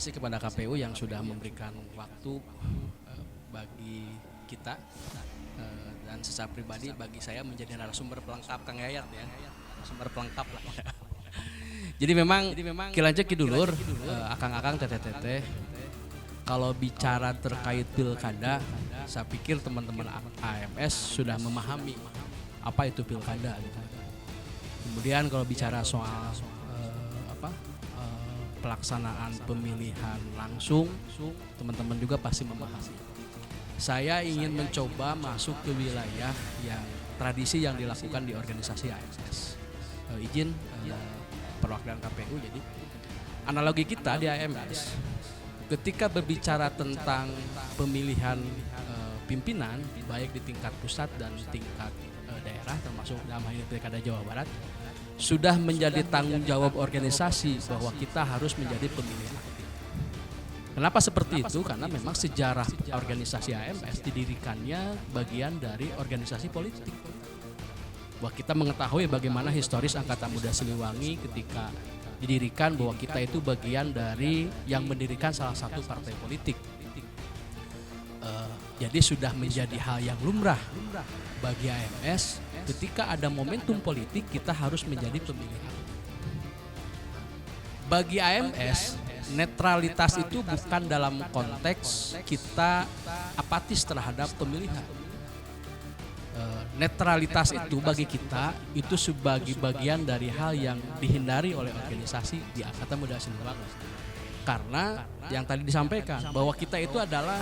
kasih kepada KPU yang sudah memberikan waktu bagi kita dan secara pribadi bagi saya menjadi narasumber pelengkap Kang Yayat ya, narasumber pelengkap lah. Jadi memang kilanjek kidulur, akang-akang teteh-teteh, kalau bicara terkait pilkada, saya pikir teman-teman AMS sudah memahami apa itu pilkada. Kemudian kalau bicara soal pelaksanaan pemilihan langsung, teman-teman juga pasti memahami. Saya ingin mencoba masuk ke wilayah yang tradisi yang dilakukan di organisasi AMS. Izin perwakilan KPU, jadi analogi kita di AMS, ketika berbicara tentang pemilihan pimpinan, baik di tingkat pusat dan tingkat daerah, termasuk dalam hal ini Pilkada Jawa Barat, sudah menjadi tanggung jawab organisasi bahwa kita harus menjadi pemilih aktif. Kenapa seperti itu? Karena memang sejarah organisasi AMS didirikannya bagian dari organisasi politik. Bahwa kita mengetahui bagaimana historis Angkatan Muda Siliwangi ketika didirikan, bahwa kita itu bagian dari yang mendirikan salah satu partai politik. Jadi sudah menjadi hal yang lumrah bagi AMS ketika ada momentum politik kita harus menjadi pemilih. Bagi AMS, netralitas itu bukan dalam konteks kita apatis terhadap pemilihan. Netralitas itu bagi kita itu sebagai bagian dari hal yang dihindari oleh organisasi di Angkatan Muda Siliwangi. Karena yang tadi disampaikan bahwa kita itu adalah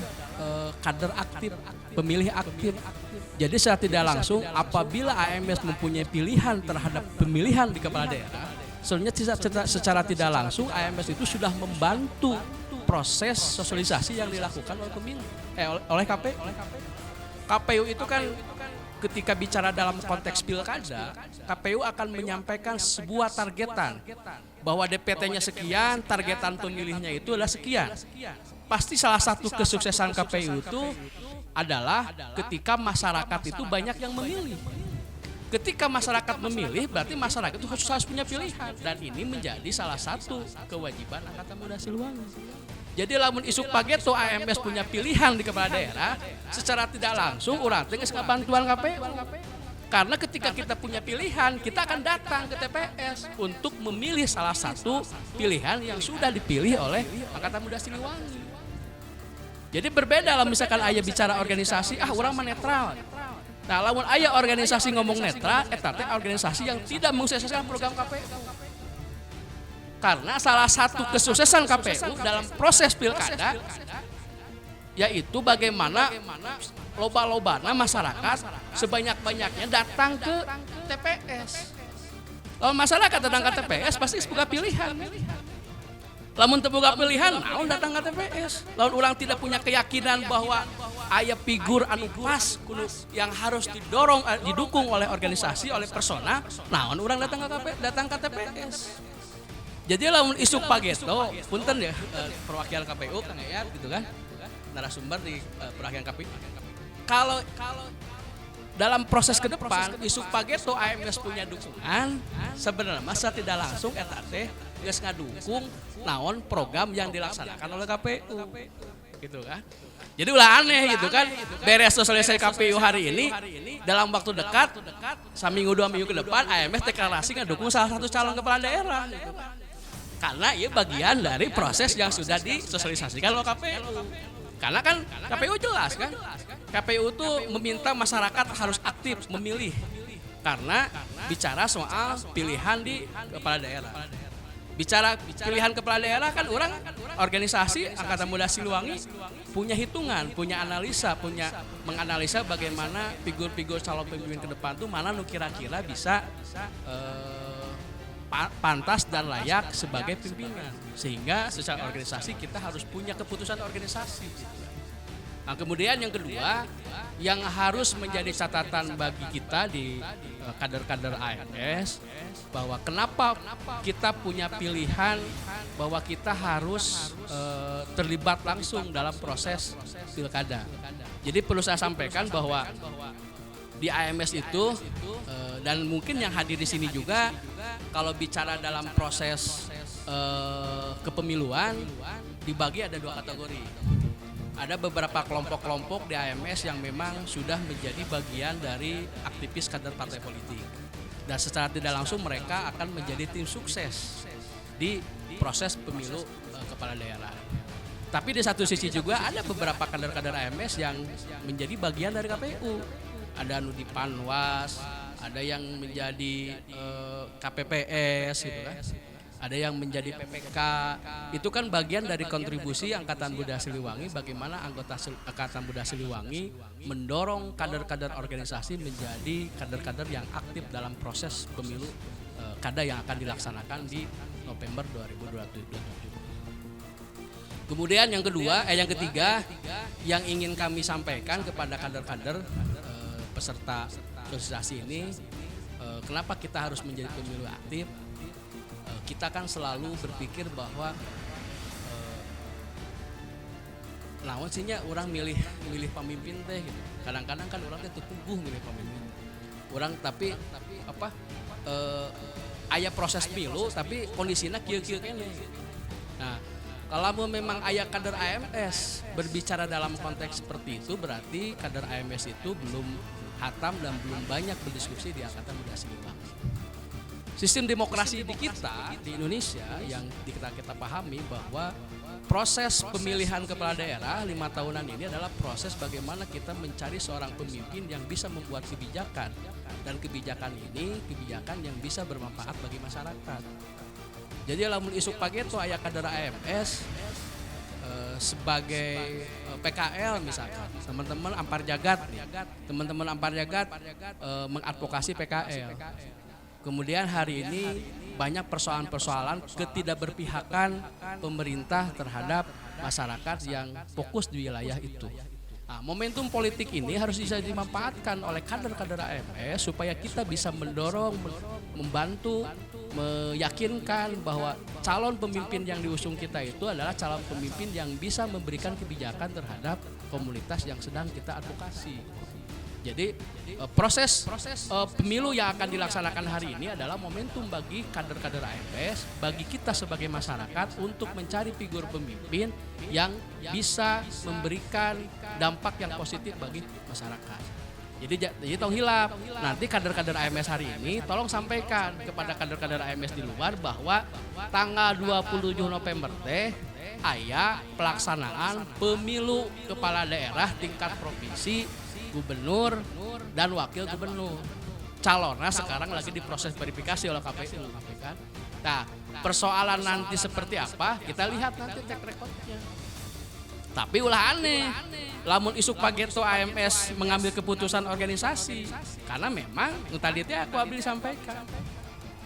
kader aktif, pemilih aktif. Jadi secara tidak langsung apabila AMS mempunyai pilihan terhadap pemilihan di kepala daerah, sebenarnya secara tidak langsung AMS itu sudah membantu proses sosialisasi yang dilakukan oleh pemilih, oleh KPU. KPU itu kan ketika bicara dalam konteks pilkada, KPU akan menyampaikan sebuah targetan bahwa DPT-nya sekian, targetan pemilihnya itu adalah sekian. Pasti salah satu kesuksesan KPU itu adalah ketika masyarakat itu banyak yang memilih. Ketika masyarakat memilih, berarti masyarakat itu harus punya pilihan, dan ini menjadi salah satu kewajiban Angkatan Muda Siliwangi. Jadi lamun isuk pageto AMS punya pilihan di kepala daerah, secara tidak langsung urang teh geus ngabantuan KPU. Karena ketika kita punya pilihan, kita akan datang ke TPS untuk memilih salah satu pilihan yang sudah dipilih oleh Angkatan Muda Siliwangi. Jadi berbeda lah misalkan aya bicara organisasi, urang mah netral. Nah, lamun aya organisasi ngomong netral, eta teh organisasi yang tidak mensukseskan program KPU. Karena salah satu kesuksesan KPU dalam proses pilkada yaitu bagaimana loba-lobana masyarakat sebanyak-banyaknya datang ke TPS. Lamun masyarakat datang ke TPS pasti buka pilihan. Lamun teu boga pilihan, naon datang ke TPS. Lamun urang tidak punya keyakinan bahwa aya figur anu pas yang harus didukung oleh organisasi, oleh persona, naon urang datang ke TPS. Jadi lamun isuk pageto, punten ya perwakilan KPU Kang Yayat gitu kan, narasumber di perwakilan KPU. Kalau dalam proses ke depan isuk pageto AMS punya dukungan, sebenarnya masa tidak langsung eta teh geus ngadukung naon program yang dilaksanakan oleh KPU. Gitu kan. Jadi ulah aneh gitu kan, beres selesai KPU hari ini, dalam waktu dekat, saminggu 2 minggu ke depan AMS deklarasi ngedukung salah satu calon kepala daerah gitu. Karena ia bagian dari proses yang sudah disosialisasikan oleh KPU. Karena kan KPU jelas kan, KPU itu meminta masyarakat harus aktif memilih. Karena bicara soal pilihan di kepala daerah. Bicara pilihan kepala daerah kan orang organisasi Angkatan Muda Siliwangi punya hitungan, punya analisa, menganalisa bagaimana figur-figur calon pemimpin ke depan tuh mana nu kira-kira bisa pantas dan layak sebagai pimpinan, sehingga secara organisasi kita harus punya keputusan organisasi. Nah, kemudian yang kedua yang harus menjadi catatan bagi kita di kader-kader AMS bahwa kenapa kita punya pilihan bahwa kita harus terlibat langsung dalam proses pilkada. Jadi perlu saya sampaikan bahwa di AMS itu dan mungkin yang hadir di sini juga kalau bicara dalam proses kepemiluan dibagi ada 2 kategori. Ada beberapa kelompok-kelompok di AMS yang memang sudah menjadi bagian dari aktivis kader partai politik. Dan secara tidak langsung mereka akan menjadi tim sukses di proses pemilu kepala daerah. Tapi di satu sisi juga ada beberapa kader-kader AMS yang menjadi bagian dari KPU. Ada di Panwas, ada yang menjadi KPPS gitu kan. Ada yang menjadi PPK, itu kan bagian dari kontribusi Angkatan Muda Siliwangi bagaimana anggota Angkatan Muda Siliwangi mendorong kader-kader organisasi menjadi kader-kader yang aktif dalam proses pemilu kada yang akan dilaksanakan di November 2027. Kemudian yang ketiga yang ingin kami sampaikan kepada kader-kader peserta organisasi ini, kenapa kita harus menjadi pemilu aktif? Kita kan selalu berpikir bahwa naon sihnya orang milih pemimpin teh gitu. Kadang-kadang kan orang teh tunggu milih pemimpin. Orang tapi aya proses pilu tapi kondisinya kieu-kieu kene. Nah, kalau memang aya kader AMS berbicara dalam konteks seperti itu, berarti kader AMS itu belum hatam dan belum banyak berdiskusi di Angkatan Muda Siliwangi. Sistem demokrasi di kita di Indonesia yang kita pahami bahwa proses pemilihan kepala daerah 5 tahunan ini adalah proses bagaimana kita mencari seorang pemimpin yang bisa membuat kebijakan, dan kebijakan ini kebijakan yang bisa bermanfaat bagi masyarakat. Jadi lamun isuk pagi itu aya kader AMS sebagai PKL misalkan, teman-teman Ampar Jagat mengadvokasi PKL. Kemudian hari ini banyak persoalan-persoalan ketidakberpihakan pemerintah terhadap masyarakat yang fokus di wilayah itu. Nah, momentum politik ini harus bisa dimanfaatkan oleh kader-kader AMS supaya kita bisa mendorong, membantu, meyakinkan bahwa calon pemimpin yang diusung kita itu adalah calon pemimpin yang bisa memberikan kebijakan terhadap komunitas yang sedang kita advokasi. Jadi proses pemilu yang akan dilaksanakan hari ini adalah momentum bagi kader-kader AMS, bagi kita sebagai masyarakat untuk mencari figur pemimpin yang bisa memberikan dampak yang positif bagi masyarakat. Jadi tong hilap. Nanti kader-kader AMS hari ini tolong sampaikan kepada kader-kader AMS di luar bahwa tanggal 27 November aya pelaksanaan pemilu kepala daerah tingkat provinsi, gubernur dan wakil gubernur. Calonnya sekarang lagi diproses verifikasi oleh KPU. Nah, persoalan nanti seperti apa kita lihat nanti track recordnya. Tapi ulah aneh, lamun isuk pageto AMS mengambil keputusan organisasi, karena memang tadi aku abdi sampaikan.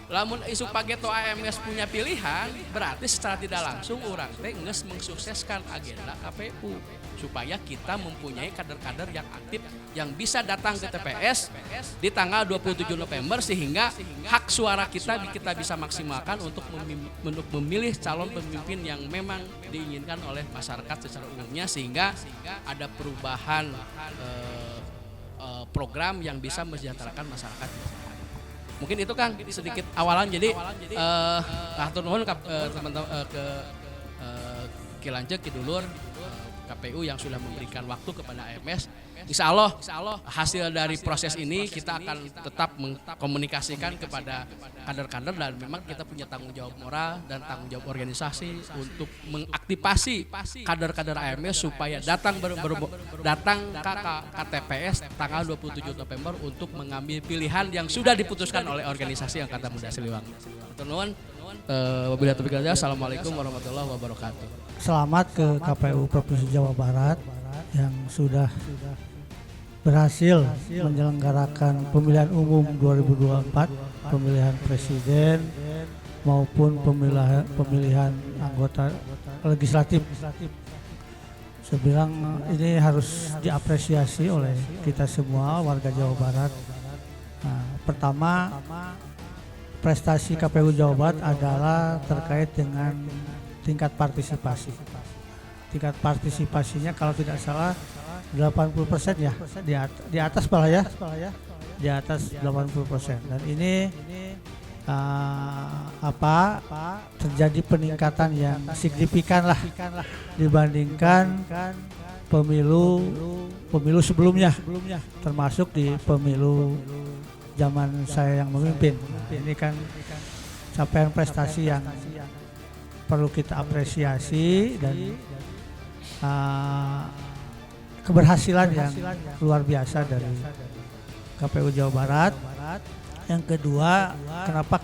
Lamun isuk pageto AMS punya pilihan, berarti secara tidak langsung orang teh geus mensukseskan agenda KPU supaya kita mempunyai kader-kader yang aktif yang bisa datang ke TPS di tanggal 27 November sehingga hak suara kita bisa maksimalkan untuk memilih calon pemimpin yang memang diinginkan oleh masyarakat secara umumnya, sehingga ada perubahan program yang bisa mensejahterakan masyarakat. Mungkin itu Kang sedikit awalan. Jadi hatur nuhun teman-teman ke Kilanceuk Kidulur KPU yang sudah memberikan waktu kepada AMS. Insya Allah hasil dari proses ini kita akan tetap mengkomunikasikan kepada kader-kader, dan memang kita punya tanggung jawab moral dan tanggung jawab organisasi untuk mengaktifasi kader-kader AMS supaya datang ke TPS tanggal 27 November untuk mengambil pilihan yang sudah diputuskan oleh organisasi Angkatan Muda Siliwangi. Wabillahi taufiq wal hidayah. Assalamualaikum warahmatullahi wabarakatuh. Selamat ke KPU Provinsi Jawa Barat yang sudah berhasil menyelenggarakan pemilihan umum 2024, pemilihan presiden maupun pemilihan anggota legislatif. Saya bilang ini harus diapresiasi oleh kita semua warga Jawa Barat. Nah, pertama, prestasi KPU Jawa Barat adalah terkait dengan tingkat partisipasi. Tingkat partisipasinya kalau tidak salah 80% ya, di atas malah ya, di atas 80%. Dan ini terjadi peningkatan yang signifikan lah dibandingkan pemilu sebelumnya, termasuk di pemilu zaman saya yang memimpin. Ini kan capaian prestasi yang perlu kita apresiasi dan keberhasilan yang luar biasa dari KPU Jawa Barat. Yang kedua, kenapa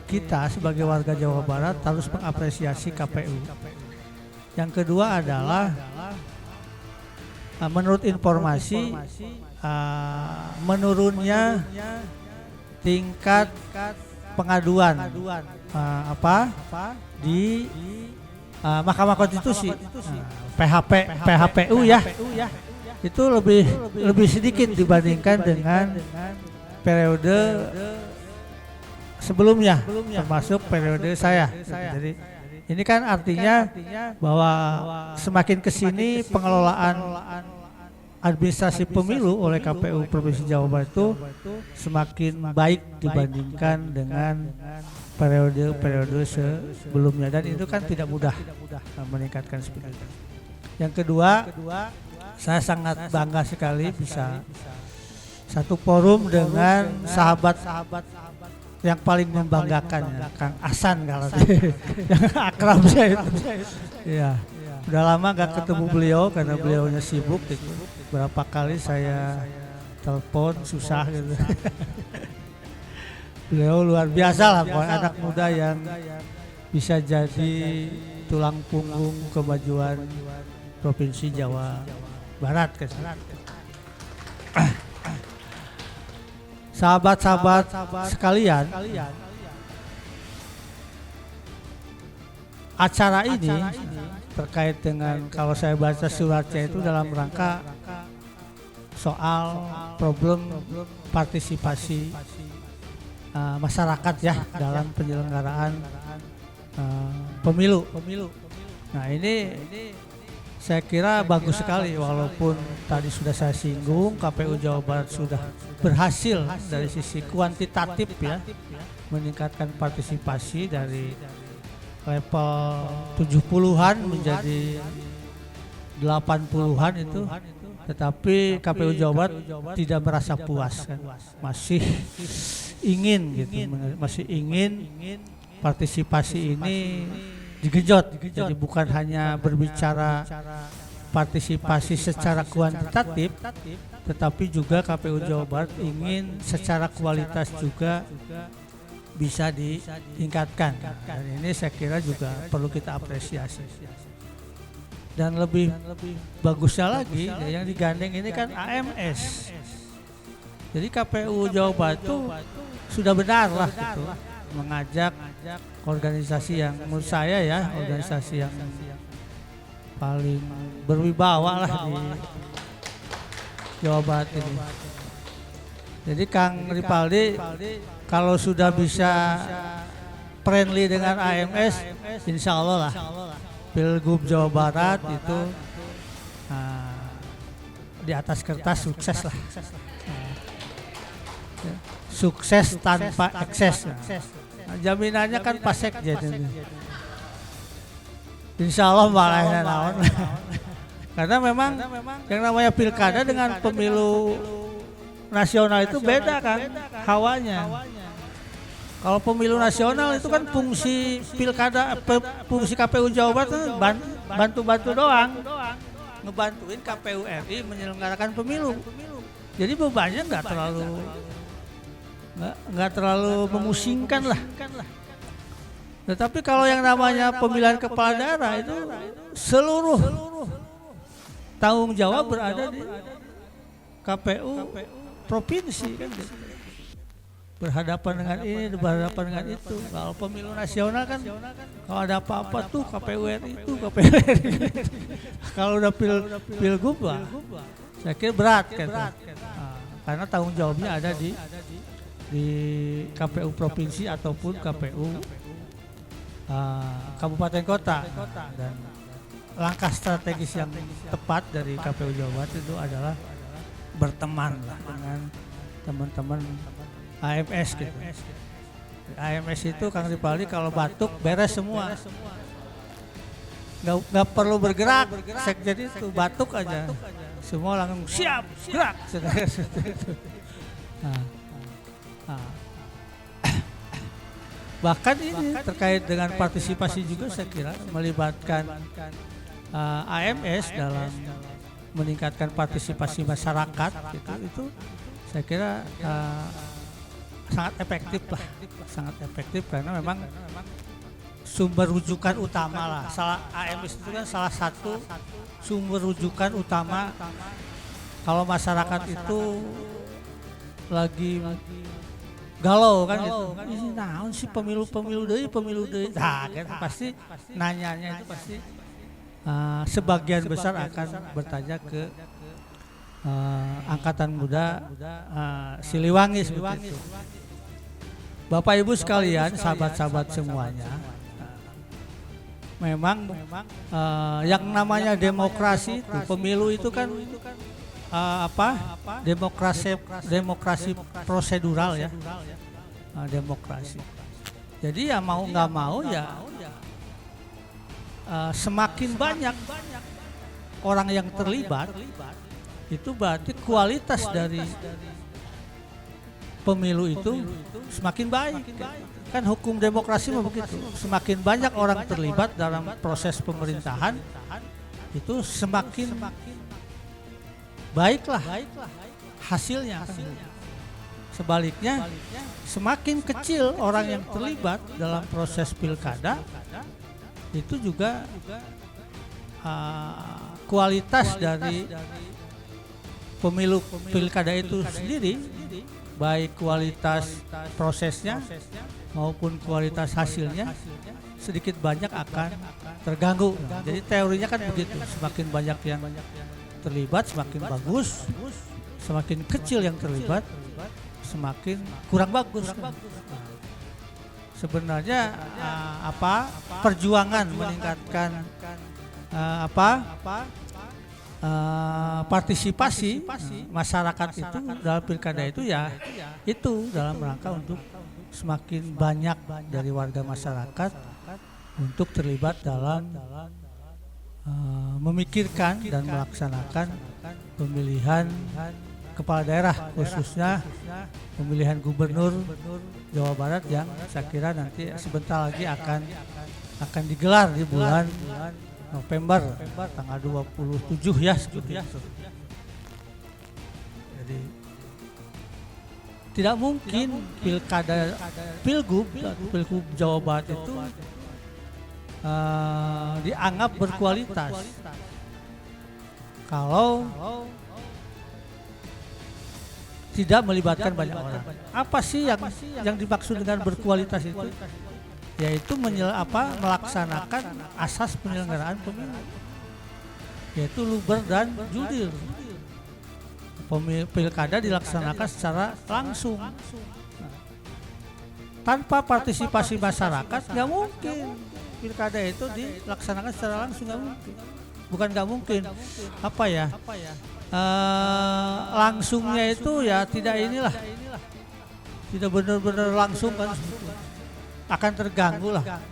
kita sebagai warga Jawa Barat harus mengapresiasi KPU? Yang kedua adalah menurut informasi menurunnya tingkat pengaduan di Mahkamah Konstitusi, PHPU ya, itu lebih sedikit dibandingkan dengan periode sebelumnya, termasuk periode saya. Jadi ini kan artinya bahwa semakin kesini pengelolaan administrasi pemilu oleh KPU Provinsi Jawa Barat itu semakin baik dibandingkan dengan periode-periode sebelumnya, dan itu kan tidak mudah meningkatkan seperti itu. Yang kedua, saya sangat bangga sekali bisa satu forum dengan sahabat-sahabat yang paling membanggakan, ya, Kang Asan kalau yang akrab saya itu. Ya, udah lama gak ketemu beliau karena beliaunya sibuk gitu. Berapa kali saya telepon susah gitu. Beliau luar biasa lah, anak muda yang bisa jadi tulang punggung kemajuan Provinsi Jawa Barat. Sahabat-sahabat sekalian, acara ini terkait dengan, kalau saya baca suratnya itu dalam rangka soal problem partisipasi masyarakat ya dalam penyelenggaraan pemilu. Nah ini saya kira bagus sekali, walaupun tadi sudah saya singgung KPU Jawa Barat sudah berhasil dari sisi kuantitatif ya meningkatkan partisipasi dari level 70-an menjadi 80-an itu, tetapi KPU Jawa Barat tidak merasa puas kan, masih ingin gitu, masih ingin partisipasi ini digenjot. Jadi bukan hanya berbicara partisipasi secara kuantitatif, tetapi juga KPU Jawa Barat ingin secara kualitas juga bisa ditingkatkan. Dan ini saya kira juga perlu kita apresiasi. Dan lebih bagusnya lagi, yang digandeng ini kan AMS. Jadi KPU Jawa Barat itu sudah benar lah gitu, mengajak organisasi yang menurut saya ya organisasi yang paling berwibawa lah di Jawa Barat ini. Jadi Kang Ripaldi kalau sudah bisa friendly dengan AMS, insya Allah lah Pilgub Jawa Barat itu di atas kertas sukses lah. Sukses tanpa ekses. Nah, jaminannya kan Pak Sekjen ini. Insya Allah malahnya naon. Karena memang yang namanya pilkada dengan pemilu nasional itu beda kan hawanya. Kalau pemilu nasional itu kan fungsi pilkada, fungsi KPU Jawa Barat itu bantu-bantu doang, ngebantuin KPU RI menyelenggarakan pemilu. Jadi bebannya nggak terlalu memusingkan lah. Tetapi kalau yang namanya pemilihan kepala daerah itu seluruh tanggung jawab berada di KPU provinsi kan, berhadapan dengan ini, berhadapan dengan itu. Kalau pemilu nasional kan kalau ada apa-apa tuh KPU RI itu, KPU RI. Kalau udah pilgub lah, saya kira berat kan. Karena tanggung jawabnya ada di KPU provinsi ataupun KPU kabupaten kota. Dan langkah strategis yang tepat dari KPU Jawa Barat itu adalah berteman lah dengan teman-teman AMS gitu. AMS itu Kang Ripaldi kalau batuk beres semua. Nggak perlu bergerak, sekjen itu batuk aja. Semua langsung siap, gerak. Nah, nah. Bahkan ini terkait dengan partisipasi juga saya kira melibatkan AMS dalam meningkatkan partisipasi masyarakat itu saya kira sangat efektif karena memang sumber rujukan utama lah. AMS itu kan salah satu sumber rujukan utama kalau masyarakat itu lagi galau kan gitu. Ini naon sih pemilu deui. Nah, kan pasti nanyanya itu pasti sebagian besar akan bertanya ke angkatan muda Siliwangi seperti itu. Bapak Ibu sekalian, sahabat-sahabat semuanya, memang yang namanya demokrasi itu, pemilu itu kan demokrasi prosedural ya, demokrasi. Jadi ya mau nggak mau ya semakin banyak orang yang terlibat itu berarti kualitas dari pemilu itu semakin baik. Kan hukum demokrasi begitu. Semakin banyak orang terlibat dalam proses pemerintahan itu semakin baiklah hasilnya. Sebaliknya semakin kecil orang yang terlibat dalam proses pilkada itu juga kualitas dari pemilu pilkada itu sendiri, baik kualitas prosesnya maupun kualitas hasilnya sedikit banyak akan terganggu. Jadi teorinya kan begitu, semakin banyak yang terlibat semakin bagus, semakin kecil yang terlibat semakin kurang bagus. Sebenarnya perjuangan meningkatkan partisipasi masyarakat itu dalam pilkada itu ya itu dalam rangka untuk semakin banyak dari warga masyarakat untuk terlibat dalam memikirkan dan melaksanakan pemilihan kepala daerah, khususnya pemilihan gubernur Jawa Barat yang saya kira nanti sebentar lagi akan digelar di bulan November tanggal 27 ya seperti itu. Jadi tidak mungkin pilgub Jawa Barat itu dianggap berkualitas kalau tidak melibatkan banyak orang. Apa sih yang dimaksud dengan berkualitas itu? Yaitu melaksanakan asas penyelenggaraan pemilu, yaitu luber dan jurdil. Pilkada dilaksanakan secara langsung. Tanpa partisipasi masyarakat nggak mungkin pilkada itu dilaksanakan secara langsung, nggak mungkin. Bukan nggak mungkin, langsungnya itu ya tidak benar-benar langsung kan, akan terganggu lah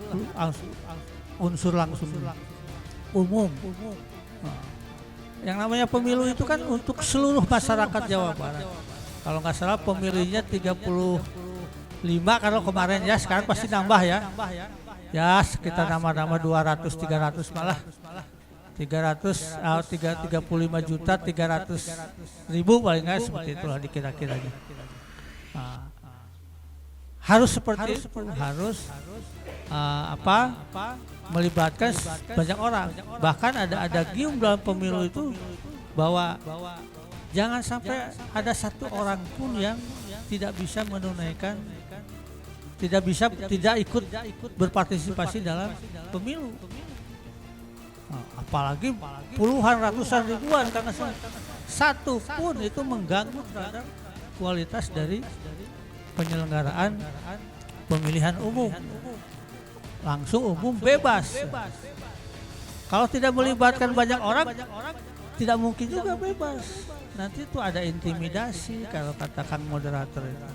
unsur langsung umum. Yang namanya pemilu itu kan untuk seluruh masyarakat Jawa Barat. Kalau nggak salah pemilihnya 35 kalau kemarin ya, sekarang pasti nambah ya. Ya sekitar nama-nama 200-300 malah. 35 juta 300.000 paling nggak seperti itulah dikira-kiranya. Harus seperti itu, harus melibatkan banyak orang. Bahkan ada gium dalam pemilu itu bahwa jangan sampai ada satu orang pun yang tidak bisa menunaikan, tidak ikut berpartisipasi dalam pemilu. Apalagi puluhan, ratusan, ribuan, karena satu pun itu mengganggu terhadap kualitas dari penyelenggaraan pemilihan umum. Langsung umum bebas. Kalau tidak melibatkan banyak orang, tidak mungkin juga bebas. Nanti itu ada intimidasi kalau kata Kang moderator itu.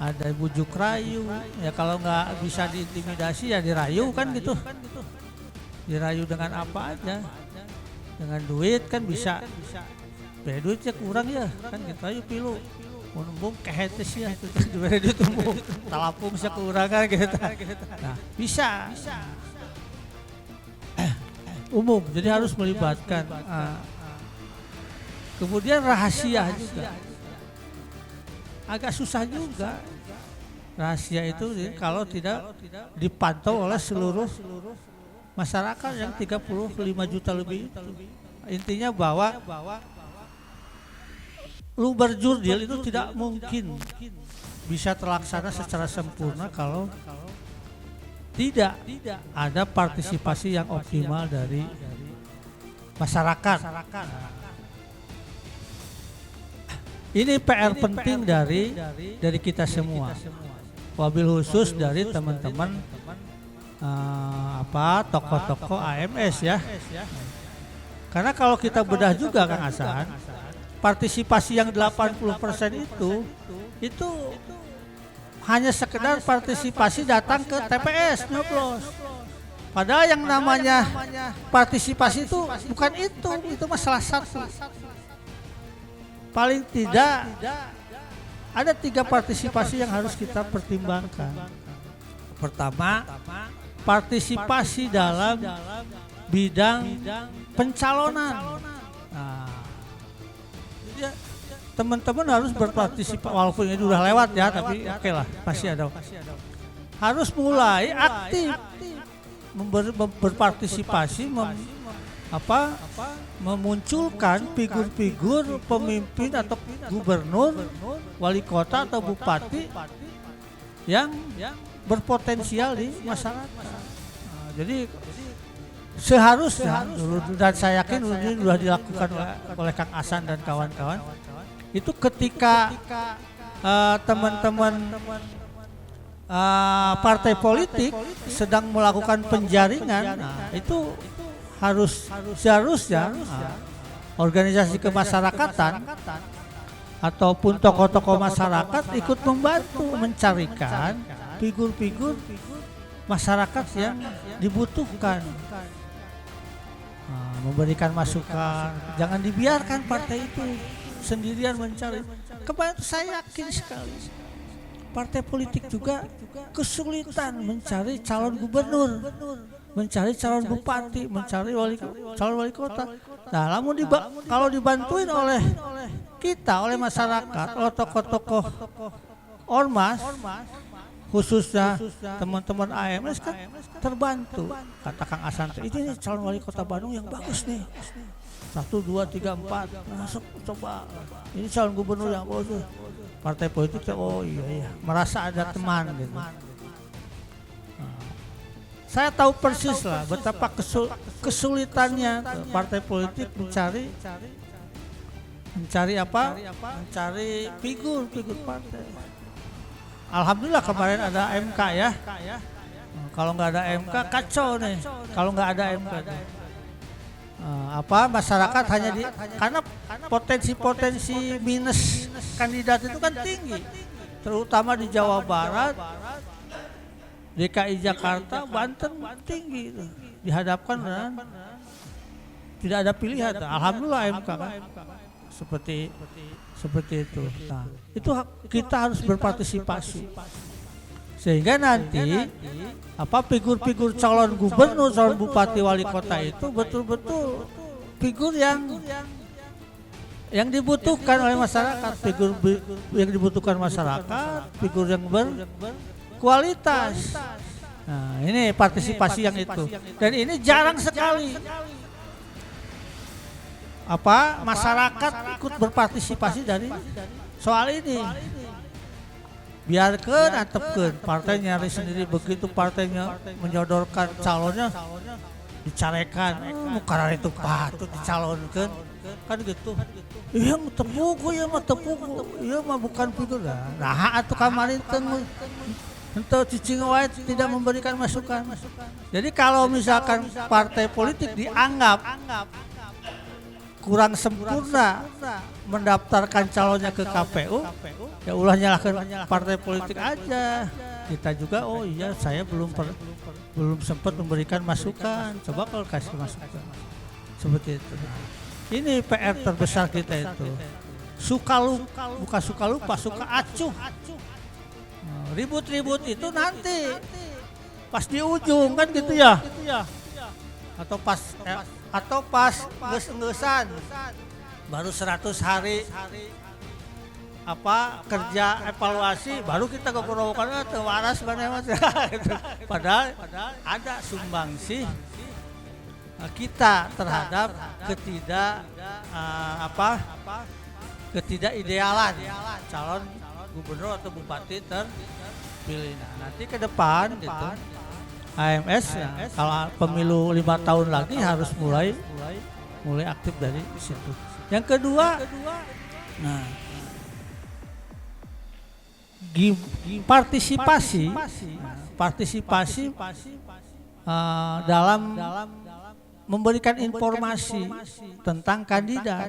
ada bujuk rayu. Ya kalau nggak bisa diintimidasi ya dirayu kan gitu. Dirayu dengan apa aja. Dengan duit kan bisa. Duitnya kurang ya kan gitu ayo pilu. Mumpung kehetes ya diberi duit umum. Talapung sekurangan gitu. Nah, bisa. Umum jadi harus melibatkan. Kemudian rahasia juga. Agak susah juga. Rahasia itu kalau tidak dipantau oleh seluruh masyarakat yang 35 juta lebih itu. Intinya bahwa lu berjurdil itu tidak mungkin bisa terlaksana secara sempurna kalau tidak ada partisipasi yang optimal dari masyarakat. Ini PR penting dari kita semua. Wabil khusus dari teman-teman tokoh-tokoh AMS ya. Karena kalau kita bedah juga Kang Hasan, partisipasi yang 80% itu hanya sekedar partisipasi datang ke TPS nyoblos. Padahal yang namanya partisipasi itu bukan itu masalah satu. Paling tidak ada 3 partisipasi yang harus kita pertimbangkan. Pertama, partisipasi dalam bidang pencalonan. Nah, teman-teman harus berpartisipasi walaupun ini udah lewat ya, tapi oke lah, pasti ada. Harus mulai aktif berpartisipasi memunculkan figur-figur pemimpin atau gubernur, wali kota atau bupati yang berpotensial di masyarakat. Nah, jadi seharusnya dan saya yakin ini sudah dilakukan oleh Kang Hasan dan kawan-kawan, itu ketika teman-teman partai politik sedang melakukan penjaringan, nah, itu seharusnya organisasi kemasyarakatan ataupun tokoh-tokoh masyarakat ikut membantu mencarikan figur-figur masyarakat yang dibutuhkan, memberikan masukan. Jangan dibiarkan partai itu sendirian mencari. Kemarin saya yakin sekali partai politik juga kesulitan mencari calon gubernur, mencari calon bupati, mencari calon wali kota. Nah, kalau dibantuin oleh kita, oleh masyarakat, oleh tokoh-tokoh ormas, khususnya teman-teman AMS kan terbantu. Kata Kang Hasan, ini calon wali kota Bandung yang bagus nih. 1, 2, 3, 4, masuk coba. Ini calon gubernur yang bagus. Partai politik, oh iya, merasa ada teman gitu. Saya tahu persis lah betapa kesulitannya partai politik mencari figur partai. Alhamdulillah kemarin ada MK ya. Kalau nggak ada MK kacau nih. Kalau nggak ada MK. Masyarakat hanya karena potensi minus kandidat itu kan tinggi, terutama di Jawa Barat, DKI Jakarta, Banten tinggi itu. Dihadapkan dengan tidak ada pilihan. Alhamdulillah MK kan seperti itu. Nah, itu kita harus berpartisipasi sehingga nanti figur-figur calon gubernur, calon bupati, wali kota itu betul-betul figur yang dibutuhkan oleh masyarakat, figur yang dibutuhkan masyarakat, figur yang berkualitas. Nah, ini partisipasi yang itu. Dan ini jarang sekali masyarakat ikut berpartisipasi dari soal ini. Biarkan antepkeun partai nyari sendiri, begitu partainya menyodorkan calonnya dicarekan, karena itu patut dicalonkan kan gitu. Iya tepuku ya mah tepuku, iya mah bukan figur lah. Nah atuh kamarin untuk cicing wae tidak memberikan masukan. Jadi kalau misalkan partai politik dianggap kurang sempurna mendaftarkan calonnya ke KPU, ya ulah nyalahkan partai politik aja. Kita juga oh iya saya belum sempat memberikan masukan, coba kalau kasih masukan seperti itu. Ini PR terbesar kita itu. Bukan suka lupa, suka acuh. Ribut-ribut itu nanti pas di ujung kan gitu ya. Atau pas nges-ngesan baru 100 hari kerja evaluasi baru kita keperowokan waras mana mas. Padahal ada sumbangsih kita terhadap ketidakidealan calon gubernur atau bupati terpilih. Nah, nanti ke depan gitu AMS kalau pemilu 5 tahun lagi harus mulai aktif dari situ. Yang kedua, nah partisipasi dalam memberikan informasi tentang kandidat.